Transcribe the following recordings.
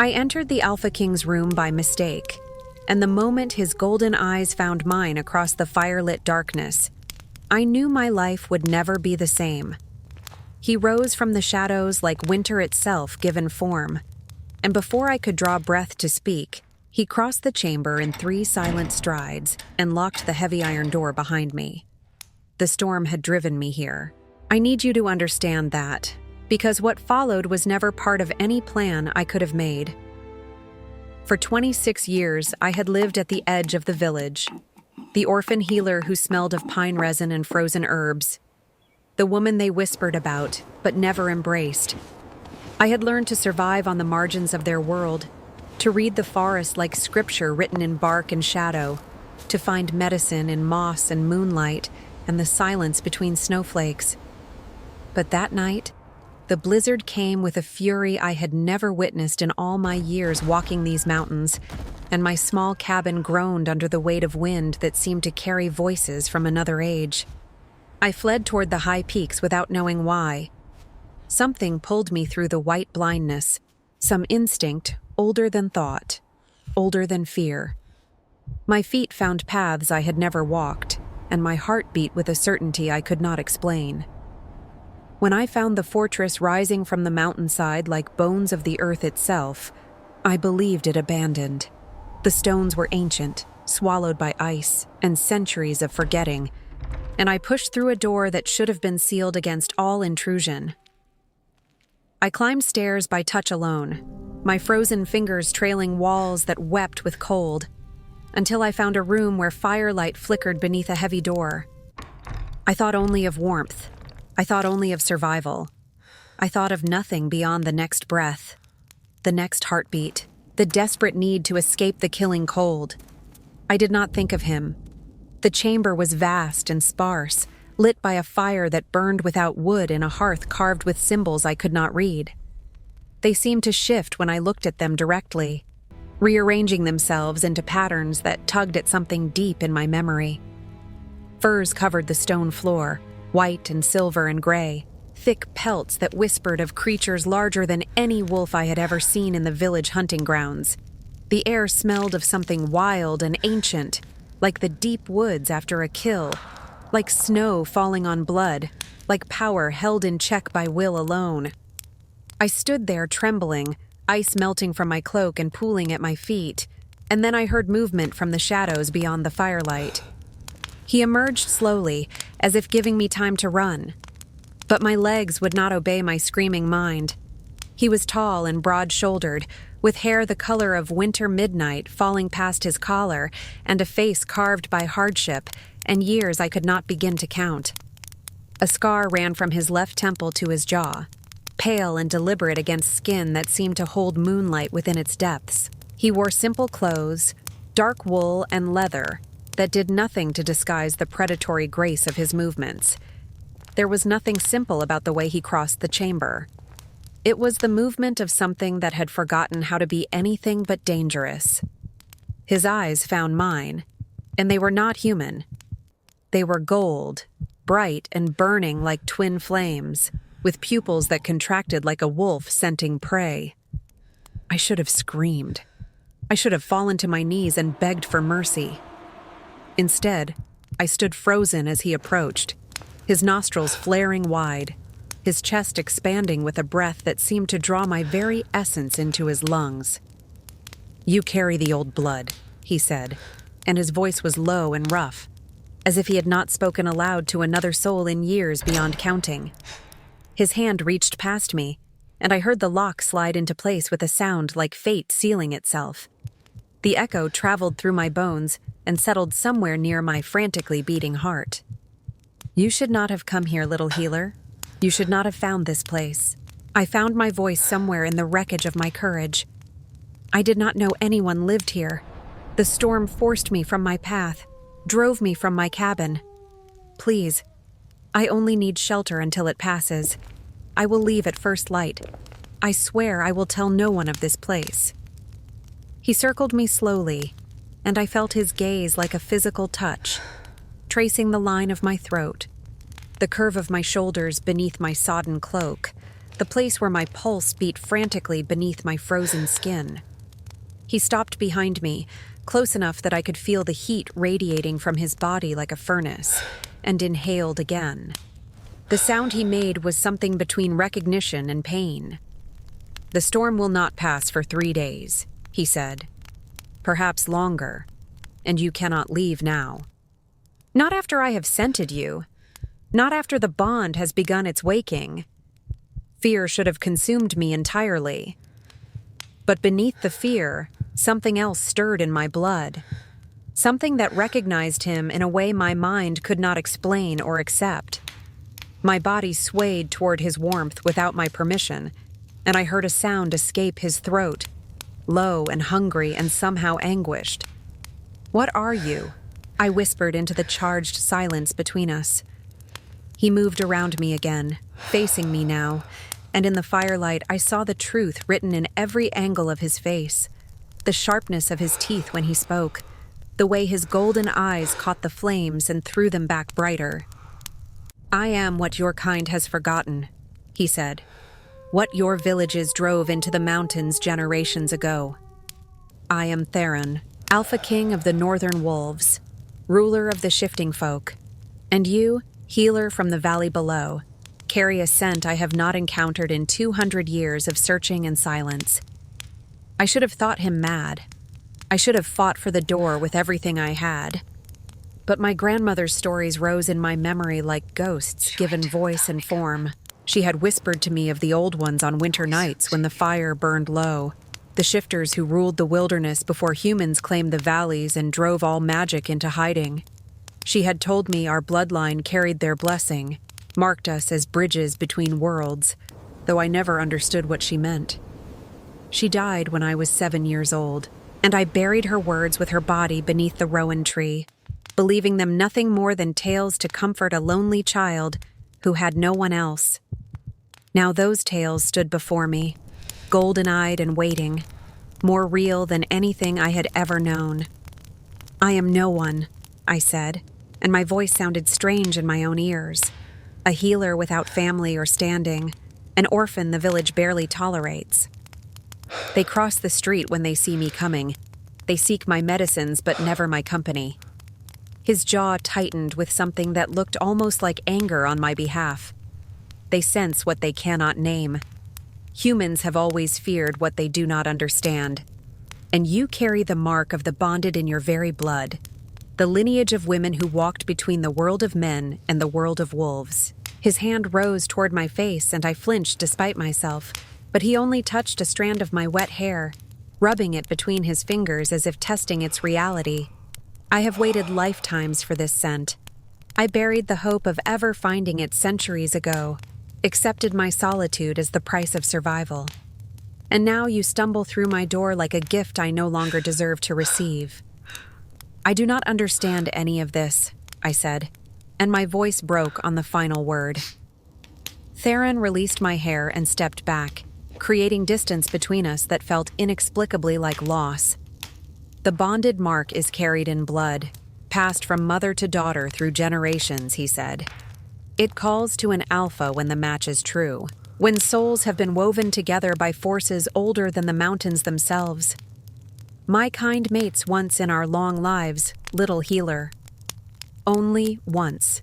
I entered the Alpha King's room by mistake, and the moment his golden eyes found mine across the firelit darkness, I knew my life would never be the same. He rose from the shadows like winter itself given form, and before I could draw breath to speak, he crossed the chamber in 3 silent strides and locked the heavy iron door behind me. The storm had driven me here. I need you to understand that, because what followed was never part of any plan I could have made. For 26 years, I had lived at the edge of the village, the orphan healer who smelled of pine resin and frozen herbs, the woman they whispered about but never embraced. I had learned to survive on the margins of their world, to read the forest like scripture written in bark and shadow, to find medicine in moss and moonlight and the silence between snowflakes. But that night, the blizzard came with a fury I had never witnessed in all my years walking these mountains, and my small cabin groaned under the weight of wind that seemed to carry voices from another age. I fled toward the high peaks without knowing why. Something pulled me through the white blindness, some instinct older than thought, older than fear. My feet found paths I had never walked, and my heart beat with a certainty I could not explain. When I found the fortress rising from the mountainside like bones of the earth itself, I believed it abandoned. The stones were ancient, swallowed by ice and centuries of forgetting, and I pushed through a door that should have been sealed against all intrusion. I climbed stairs by touch alone, my frozen fingers trailing walls that wept with cold, until I found a room where firelight flickered beneath a heavy door. I thought only of warmth. I thought only of survival. I thought of nothing beyond the next breath, the next heartbeat, the desperate need to escape the killing cold. I did not think of him. The chamber was vast and sparse, lit by a fire that burned without wood in a hearth carved with symbols I could not read. They seemed to shift when I looked at them directly, rearranging themselves into patterns that tugged at something deep in my memory. Furs covered the stone floor, white and silver and gray, thick pelts that whispered of creatures larger than any wolf I had ever seen in the village hunting grounds. The air smelled of something wild and ancient, like the deep woods after a kill, like snow falling on blood, like power held in check by will alone. I stood there trembling, ice melting from my cloak and pooling at my feet, and then I heard movement from the shadows beyond the firelight. He emerged slowly, as if giving me time to run. But my legs would not obey my screaming mind. He was tall and broad-shouldered, with hair the color of winter midnight falling past his collar, and a face carved by hardship and years I could not begin to count. A scar ran from his left temple to his jaw, pale and deliberate against skin that seemed to hold moonlight within its depths. He wore simple clothes, dark wool and leather, that did nothing to disguise the predatory grace of his movements. There was nothing simple about the way he crossed the chamber. It was the movement of something that had forgotten how to be anything but dangerous. His eyes found mine, and they were not human. They were gold, bright and burning like twin flames, with pupils that contracted like a wolf scenting prey. I should have screamed. I should have fallen to my knees and begged for mercy. Instead, I stood frozen as he approached, his nostrils flaring wide, his chest expanding with a breath that seemed to draw my very essence into his lungs. "You carry the old blood," he said, and his voice was low and rough, as if he had not spoken aloud to another soul in years beyond counting. His hand reached past me, and I heard the lock slide into place with a sound like fate sealing itself. The echo traveled through my bones and settled somewhere near my frantically beating heart. "You should not have come here, little healer. You should not have found this place." I found my voice somewhere in the wreckage of my courage. I did not know anyone lived here. The storm forced me from my path, drove me from my cabin. Please, I only need shelter until it passes. I will leave at first light. I swear I will tell no one of this place. He circled me slowly, and I felt his gaze like a physical touch, tracing the line of my throat, the curve of my shoulders beneath my sodden cloak, the place where my pulse beat frantically beneath my frozen skin. He stopped behind me, close enough that I could feel the heat radiating from his body like a furnace, and inhaled again. The sound he made was something between recognition and pain. "The storm will not pass for 3 days," he said. "Perhaps longer, and you cannot leave now. Not after I have scented you. Not after the bond has begun its waking. Fear should have consumed me entirely. But beneath the fear, something else stirred in my blood. Something that recognized him in a way my mind could not explain or accept. My body swayed toward his warmth without my permission, and I heard a sound escape his throat, low and hungry and somehow anguished. "What are you?" I whispered into the charged silence between us. He moved around me again, facing me now, and in the firelight I saw the truth written in every angle of his face, the sharpness of his teeth when he spoke, the way his golden eyes caught the flames and threw them back brighter. "I am what your kind has forgotten," he said. "What your villages drove into the mountains generations ago. I am Theron, Alpha King of the Northern Wolves, ruler of the Shifting Folk, and you, healer from the valley below, carry a scent I have not encountered in 200 years of searching and silence." I should have thought him mad. I should have fought for the door with everything I had. But my grandmother's stories rose in my memory like ghosts given voice and form. She had whispered to me of the old ones on winter nights when the fire burned low, the shifters who ruled the wilderness before humans claimed the valleys and drove all magic into hiding. She had told me our bloodline carried their blessing, marked us as bridges between worlds, though I never understood what she meant. She died when I was 7 years old, and I buried her words with her body beneath the rowan tree, believing them nothing more than tales to comfort a lonely child who had no one else. Now those tales stood before me, golden-eyed and waiting, more real than anything I had ever known. "I am no one," I said, and my voice sounded strange in my own ears. "A healer without family or standing, an orphan the village barely tolerates. They cross the street when they see me coming. They seek my medicines but never my company." His jaw tightened with something that looked almost like anger on my behalf. "They sense what they cannot name. Humans have always feared what they do not understand. And you carry the mark of the bonded in your very blood, the lineage of women who walked between the world of men and the world of wolves." His hand rose toward my face and I flinched despite myself, but he only touched a strand of my wet hair, rubbing it between his fingers as if testing its reality. I have waited lifetimes for this scent. I buried the hope of ever finding it centuries ago, accepted my solitude as the price of survival. And now you stumble through my door like a gift I no longer deserve to receive. "I do not understand any of this," I said, and my voice broke on the final word. Theron released my hair and stepped back, creating distance between us that felt inexplicably like loss. "The bonded mark is carried in blood, passed from mother to daughter through generations," he said. "It calls to an alpha when the match is true, when souls have been woven together by forces older than the mountains themselves. My kind mates once in our long lives, little healer. Only once.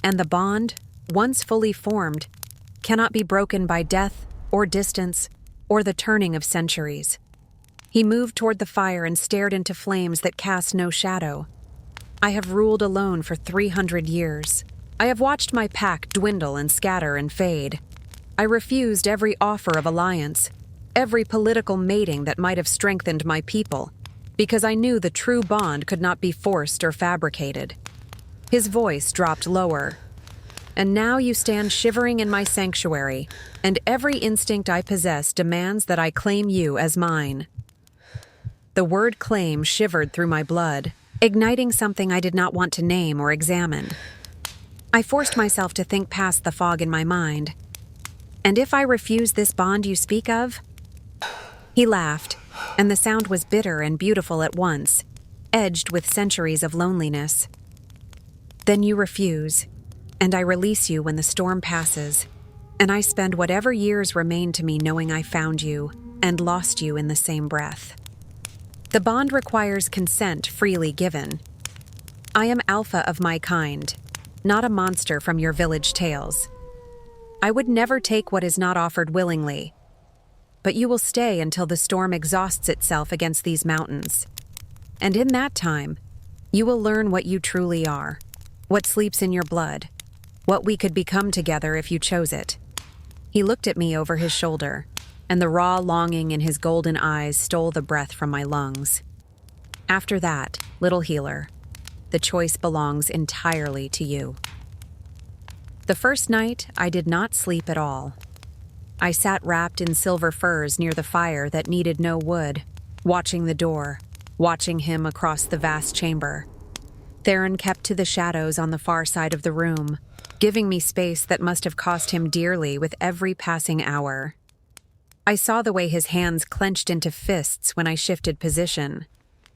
And the bond, once fully formed, cannot be broken by death or distance or the turning of centuries." He moved toward the fire and stared into flames that cast no shadow. "I have ruled alone for 300 years. I have watched my pack dwindle and scatter and fade. I refused every offer of alliance, every political mating that might have strengthened my people, because I knew the true bond could not be forced or fabricated." His voice dropped lower. "And now you stand shivering in my sanctuary, and every instinct I possess demands that I claim you as mine." The word claim shivered through my blood, igniting something I did not want to name or examine. I forced myself to think past the fog in my mind. "And if I refuse this bond you speak of?" He laughed, and the sound was bitter and beautiful at once, edged with centuries of loneliness. "Then you refuse, and I release you when the storm passes, and I spend whatever years remain to me knowing I found you and lost you in the same breath. The bond requires consent freely given. I am alpha of my kind, not a monster from your village tales. I would never take what is not offered willingly, but you will stay until the storm exhausts itself against these mountains. And in that time, you will learn what you truly are, what sleeps in your blood, what we could become together if you chose it. He looked at me over his shoulder, and the raw longing in his golden eyes stole the breath from my lungs. After that, little healer, the choice belongs entirely to you. The first night, I did not sleep at all. I sat wrapped in silver furs near the fire that needed no wood, watching the door, watching him across the vast chamber. Theron kept to the shadows on the far side of the room, giving me space that must have cost him dearly with every passing hour. I saw the way his hands clenched into fists when I shifted position,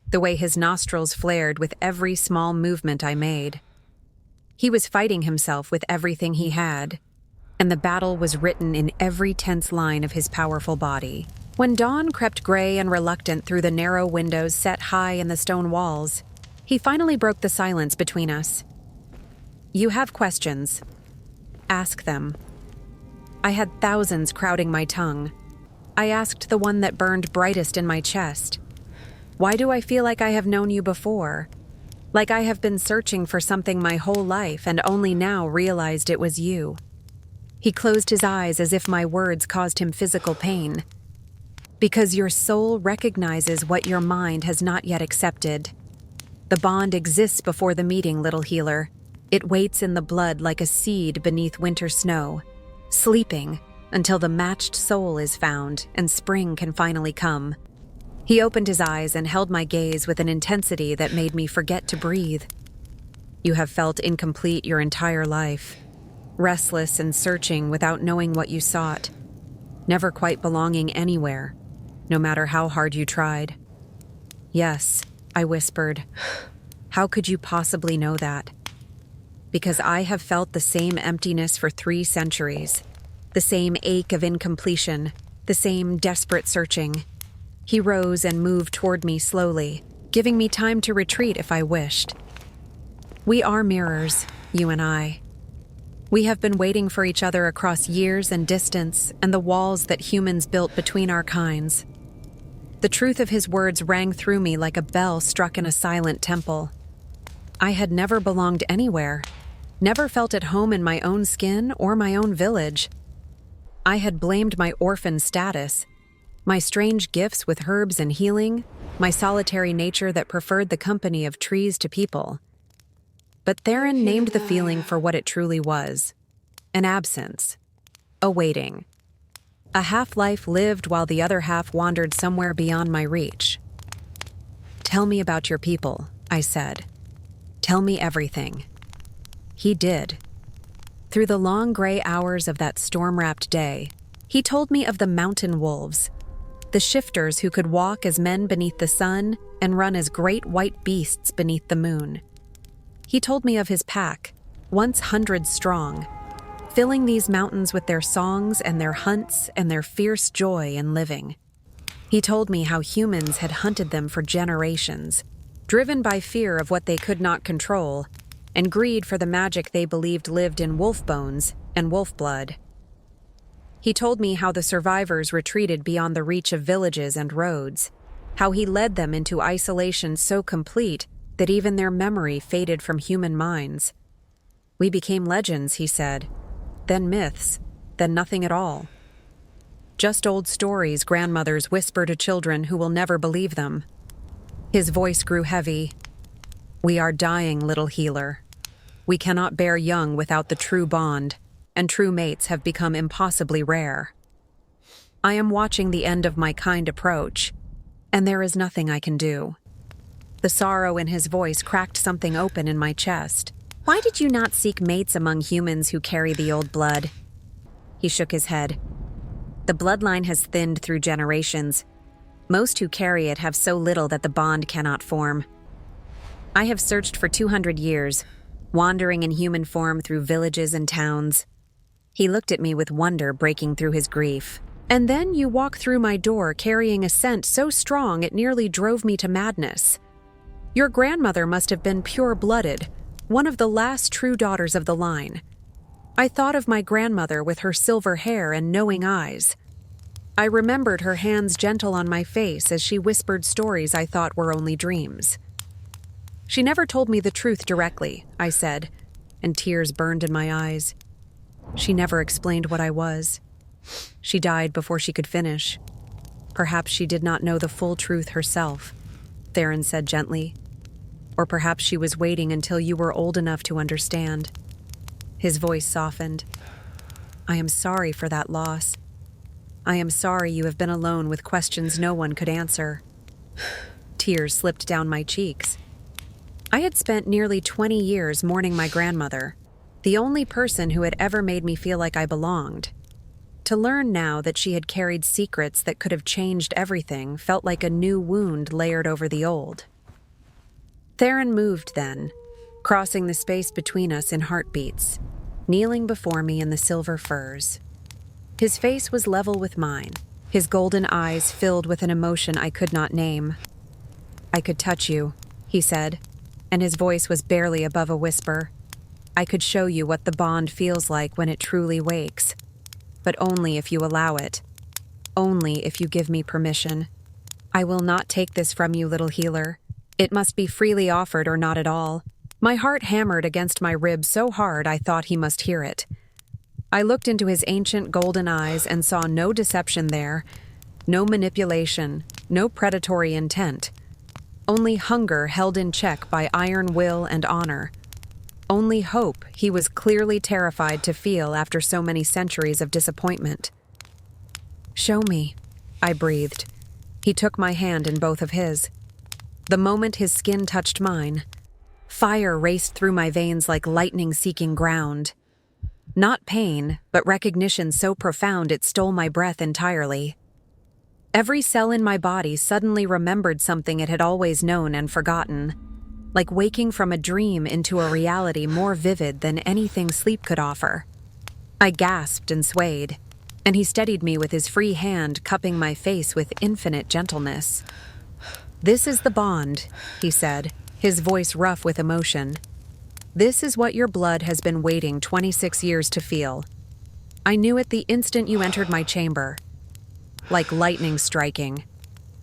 the way his nostrils flared with every small movement I made. He was fighting himself with everything he had, and the battle was written in every tense line of his powerful body. When dawn crept gray and reluctant through the narrow windows set high in the stone walls, he finally broke the silence between us. You have questions. Ask them. I had thousands crowding my tongue. I asked the one that burned brightest in my chest. Why do I feel like I have known you before? Like I have been searching for something my whole life and only now realized it was you. He closed his eyes as if my words caused him physical pain. Because your soul recognizes what your mind has not yet accepted. The bond exists before the meeting, little healer. It waits in the blood like a seed beneath winter snow, sleeping until the matched soul is found and spring can finally come. He opened his eyes and held my gaze with an intensity that made me forget to breathe. You have felt incomplete your entire life, restless and searching without knowing what you sought, never quite belonging anywhere, no matter how hard you tried. Yes, I whispered. How could you possibly know that? Because I have felt the same emptiness for 3 centuries, the same ache of incompletion, the same desperate searching. He rose and moved toward me slowly, giving me time to retreat if I wished. We are mirrors, you and I. We have been waiting for each other across years and distance and the walls that humans built between our kinds. The truth of his words rang through me like a bell struck in a silent temple. I had never belonged anywhere, never felt at home in my own skin or my own village. I had blamed my orphan status, my strange gifts with herbs and healing, my solitary nature that preferred the company of trees to people. But Theron named the feeling for what it truly was: an absence, a waiting, a half-life lived while the other half wandered somewhere beyond my reach. Tell me about your people, I said. Tell me everything. He did. Through the long gray hours of that storm-wrapped day, he told me of the mountain wolves, the shifters who could walk as men beneath the sun and run as great white beasts beneath the moon. He told me of his pack, once hundreds strong, filling these mountains with their songs and their hunts and their fierce joy in living. He told me how humans had hunted them for generations, driven by fear of what they could not control, and greed for the magic they believed lived in wolf bones and wolf blood. He told me how the survivors retreated beyond the reach of villages and roads, how he led them into isolation so complete that even their memory faded from human minds. We became legends, he said, then myths, then nothing at all. Just old stories grandmothers whisper to children who will never believe them. His voice grew heavy. We are dying, little healer. We cannot bear young without the true bond, and true mates have become impossibly rare. I am watching the end of my kind approach, and there is nothing I can do. The sorrow in his voice cracked something open in my chest. Why did you not seek mates among humans who carry the old blood? He shook his head. The bloodline has thinned through generations. Most who carry it have so little that the bond cannot form. I have searched for 200 years, wandering in human form through villages and towns. He looked at me with wonder breaking through his grief. "And then you walk through my door carrying a scent so strong it nearly drove me to madness. Your grandmother must have been pure-blooded, one of the last true daughters of the line. I thought of my grandmother with her silver hair and knowing eyes. I remembered her hands gentle on my face as she whispered stories I thought were only dreams. She never told me the truth directly," I said, and tears burned in my eyes. "She never explained what I was. She died before she could finish. Perhaps she did not know the full truth herself," Theron said gently. "Or perhaps she was waiting until you were old enough to understand." His voice softened. "I am sorry for that loss. I am sorry you have been alone with questions no one could answer." Tears slipped down my cheeks. I had spent nearly 20 years mourning my grandmother, the only person who had ever made me feel like I belonged. To learn now that she had carried secrets that could have changed everything felt like a new wound layered over the old. Theron moved then, crossing the space between us in heartbeats, kneeling before me in the silver furs. His face was level with mine, his golden eyes filled with an emotion I could not name. "I could touch you," he said, and his voice was barely above a whisper. "I could show you what the bond feels like when it truly wakes. But only if you allow it. Only if you give me permission. I will not take this from you, little healer. It must be freely offered or not at all." My heart hammered against my ribs so hard I thought he must hear it. I looked into his ancient golden eyes and saw no deception there, no manipulation, no predatory intent. Only hunger held in check by iron will and honor. Only hope he was clearly terrified to feel after so many centuries of disappointment. "Show me," I breathed. He took my hand in both of his. The moment his skin touched mine, fire raced through my veins like lightning seeking ground. Not pain, but recognition so profound it stole my breath entirely. Every cell in my body suddenly remembered something it had always known and forgotten, like waking from a dream into a reality more vivid than anything sleep could offer. I gasped and swayed, and he steadied me with his free hand, cupping my face with infinite gentleness. "This is the bond," he said, his voice rough with emotion. "This is what your blood has been waiting 26 years to feel. I knew it the instant you entered my chamber. Like lightning striking.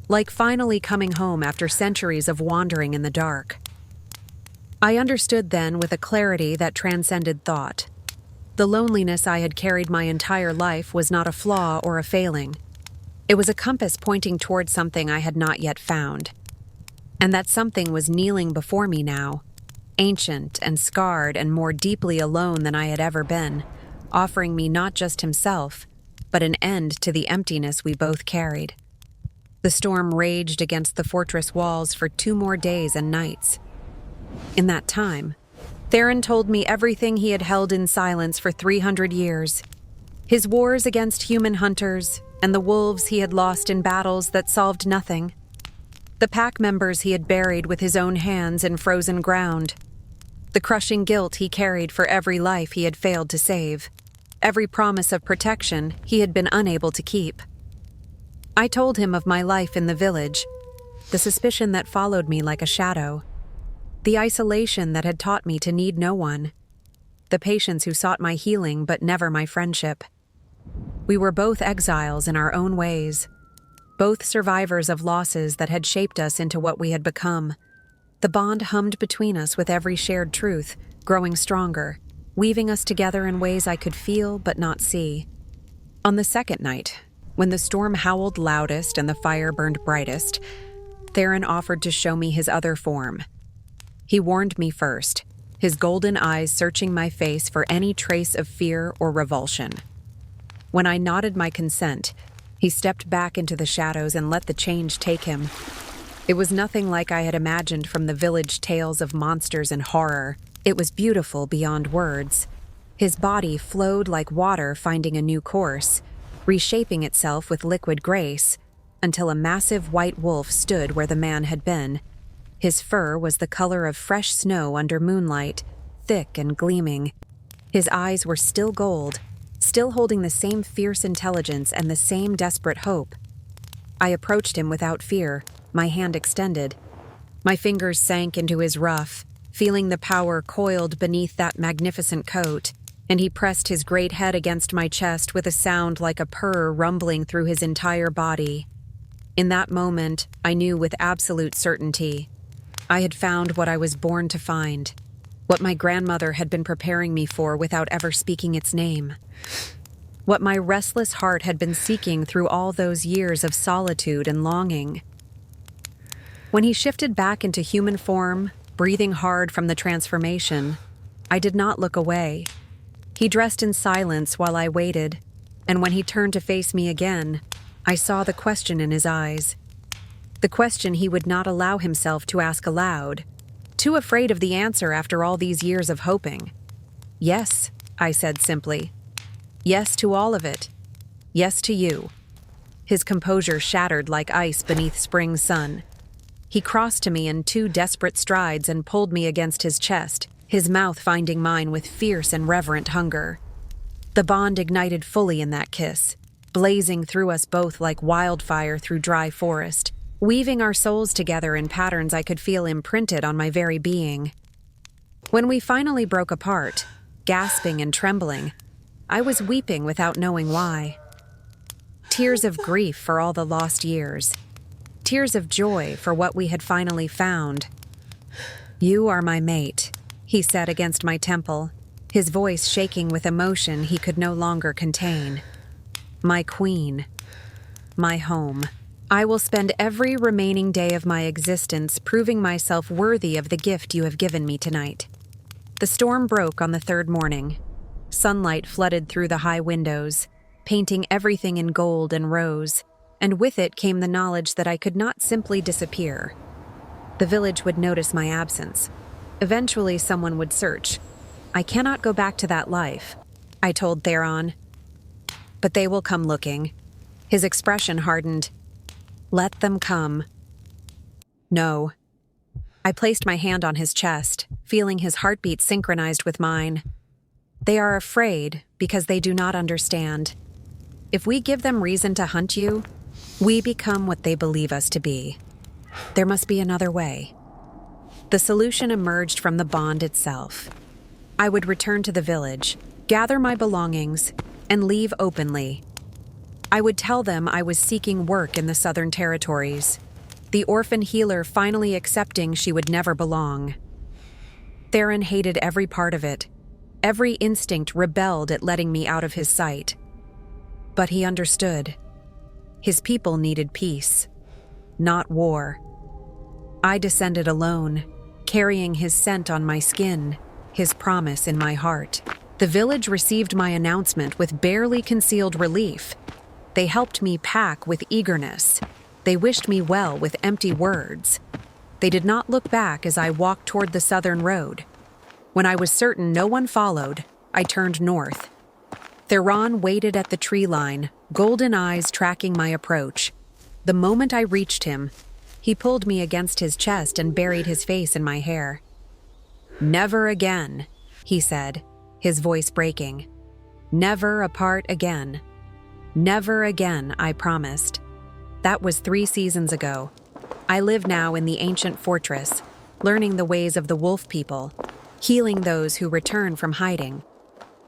Like finally coming home after centuries of wandering in the dark." I understood then with a clarity that transcended thought. The loneliness I had carried my entire life was not a flaw or a failing. It was a compass pointing toward something I had not yet found. And that something was kneeling before me now, ancient and scarred and more deeply alone than I had ever been, offering me not just himself, but an end to the emptiness we both carried. The storm raged against the fortress walls for 2 more days and nights. In that time, Theron told me everything he had held in silence for 300 years. His wars against human hunters, and the wolves he had lost in battles that solved nothing. The pack members he had buried with his own hands in frozen ground. The crushing guilt he carried for every life he had failed to save. Every promise of protection he had been unable to keep. I told him of my life in the village, the suspicion that followed me like a shadow, the isolation that had taught me to need no one, the patients who sought my healing but never my friendship. We were both exiles in our own ways, both survivors of losses that had shaped us into what we had become. The bond hummed between us with every shared truth, growing stronger, weaving us together in ways I could feel but not see. On the second night, when the storm howled loudest and the fire burned brightest, Theron offered to show me his other form. He warned me first, his golden eyes searching my face for any trace of fear or revulsion. When I nodded my consent, he stepped back into the shadows and let the change take him. It was nothing like I had imagined from the village tales of monsters and horror. It was beautiful beyond words. His body flowed like water finding a new course, reshaping itself with liquid grace, until a massive white wolf stood where the man had been. His fur was the color of fresh snow under moonlight, thick and gleaming. His eyes were still gold, still holding the same fierce intelligence and the same desperate hope. I approached him without fear, my hand extended. My fingers sank into his ruff, feeling the power coiled beneath that magnificent coat, and he pressed his great head against my chest with a sound like a purr rumbling through his entire body. In that moment, I knew with absolute certainty. I had found what I was born to find, what my grandmother had been preparing me for without ever speaking its name, what my restless heart had been seeking through all those years of solitude and longing. When he shifted back into human form, breathing hard from the transformation, I did not look away. He dressed in silence while I waited, and when he turned to face me again, I saw the question in his eyes. The question he would not allow himself to ask aloud, too afraid of the answer after all these years of hoping. Yes, I said simply. Yes to all of it. Yes to you. His composure shattered like ice beneath spring sun. He crossed to me in 2 desperate strides and pulled me against his chest, his mouth finding mine with fierce and reverent hunger. The bond ignited fully in that kiss, blazing through us both like wildfire through dry forest, weaving our souls together in patterns I could feel imprinted on my very being. When we finally broke apart, gasping and trembling, I was weeping without knowing why. Tears of grief for all the lost years. Tears of joy for what we had finally found. "You are my mate," he said against my temple, his voice shaking with emotion he could no longer contain. "My queen. My home. I will spend every remaining day of my existence proving myself worthy of the gift you have given me tonight." The storm broke on the 3rd morning. Sunlight flooded through the high windows, painting everything in gold and rose, and with it came the knowledge that I could not simply disappear. The village would notice my absence. Eventually someone would search. "I cannot go back to that life," I told Theron. "But they will come looking." His expression hardened. "Let them come." "No." I placed my hand on his chest, feeling his heartbeat synchronized with mine. "They are afraid because they do not understand. If we give them reason to hunt you, we become what they believe us to be. There must be another way." The solution emerged from the bond itself. I would return to the village, gather my belongings, and leave openly. I would tell them I was seeking work in the Southern Territories, the orphan healer finally accepting she would never belong. Theron hated every part of it. Every instinct rebelled at letting me out of his sight. But he understood. His people needed peace, not war. I descended alone, carrying his scent on my skin, his promise in my heart. The village received my announcement with barely concealed relief. They helped me pack with eagerness. They wished me well with empty words. They did not look back as I walked toward the southern road. When I was certain no one followed, I turned north. Theron waited at the tree line, golden eyes tracking my approach. The moment I reached him, he pulled me against his chest and buried his face in my hair. "Never again," he said, his voice breaking. "Never apart again. Never again," I promised. That was 3 seasons ago. I live now in the ancient fortress, learning the ways of the wolf people, healing those who return from hiding.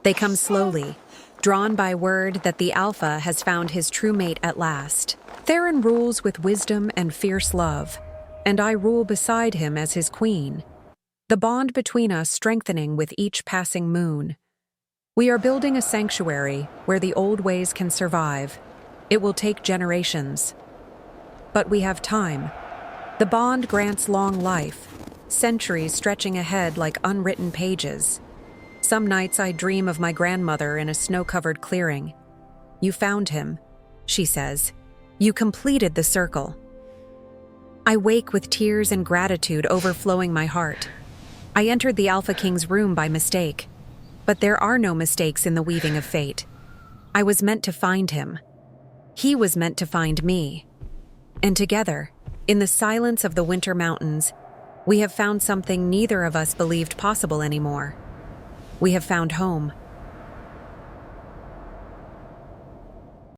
They come slowly, drawn by word that the Alpha has found his true mate at last. Theron rules with wisdom and fierce love, and I rule beside him as his queen. The bond between us strengthening with each passing moon. We are building a sanctuary where the old ways can survive. It will take generations. But we have time. The bond grants long life, centuries stretching ahead like unwritten pages. Some nights I dream of my grandmother in a snow-covered clearing. "You found him," she says. "You completed the circle." I wake with tears and gratitude overflowing my heart. I entered the Alpha King's room by mistake. But there are no mistakes in the weaving of fate. I was meant to find him. He was meant to find me. And together, in the silence of the winter mountains, we have found something neither of us believed possible anymore. We have found home.